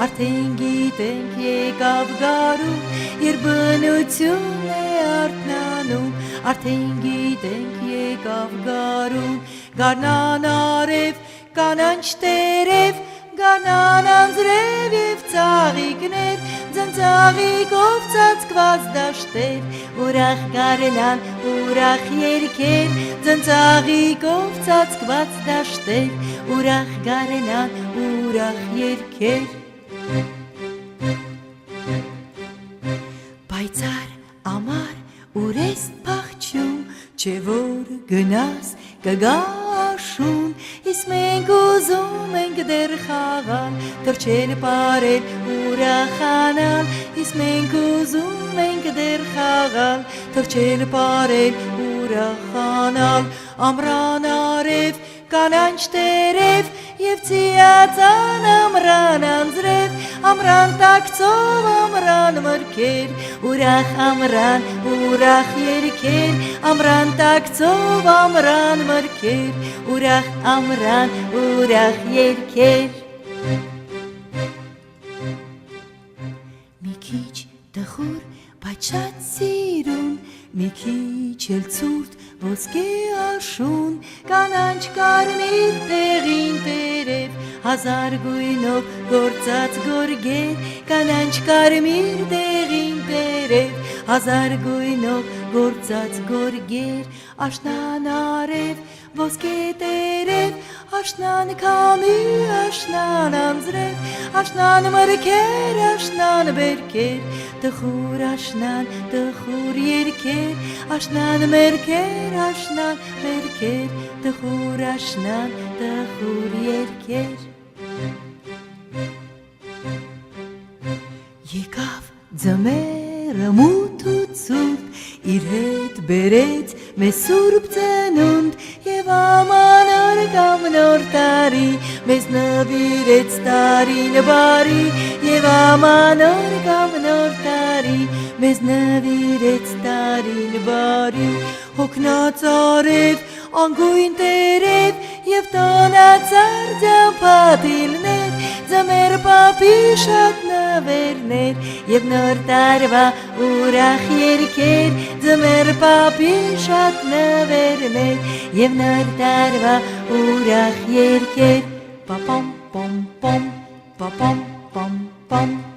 արդեն գիտենք եկավ գարուն, երբ բնություն է արթնանում, արդեն գիտենք եկավ գարուն, գարնան արև, կանանչ տերև, գարնան անձրև և ծաղիկներ, ձնծաղիկով ծածկված դաշտեր, ուրախ գարնան, ուրախ երգեր, ձնծաղիկով ծածկված դաշտեր, ուրախ գարնան, ուրախ երգեր։ Պայծառ ամառ ուրեստ փախչում, չէ որ գնաս կգա աշուն, իսկ մենք ուզում ենք դեռ խաղալ, թռչել պարել ուրախանալ, իսկ մենք ուզում ենք դեռ խաղալ, թռչել պարել ուրախանալ, ամռան արև, կանանչ տերև և ծիածան ամռան անձրև, ամռան տակցով ամռան մրգեր, ուրախ ամռան, ուրախ երգեր, ամռան տակցով ամռան մրգեր, ուրախ ամռան, ուրախ երգեր։ Մի քիչ տխուր, բայց շատ սիրուն, մի քիչ էլ ցուրտ, ոսկե աշուն, կանանչ կարմիր տեղին տերև, հազար գույնով գործած գորգեր, կանանչ կարմիր տեղին տերև, հազար գույնով գործած գորգեր, աշնան արև, ոսկե տերև, աշնան քամի, աշնան անձրև, աշնան մրգեր, աշնան բերքեր, տխուր աշնան, տխուր երգեր, աշնան մերգեր, աշնան բերքեր, տխուր աշնան, տխուր երգեր։ Եկավ ձմեռը մութ ու ցուրտ, իր հետ բերեց մեզ սուրբ ծնունդ, և ամանոր կամ նոր տարի, մեզ նվիրեց տարին բարի, և ամանոր կամ նոր տարի, մեզ նվիրեց տարին բարի, հոգնած արև, անգույն տերև, և տոնածառ ձամփաթիլներ, ձմեռ պապի շատ նվերներ, և նոր տարվա ուրախ երգեր, ձմեռ պապի շատ նվերներ, և նոր տարվա ուրախ երգեր, պապամ պամ պամ, պապամ պամ պամ։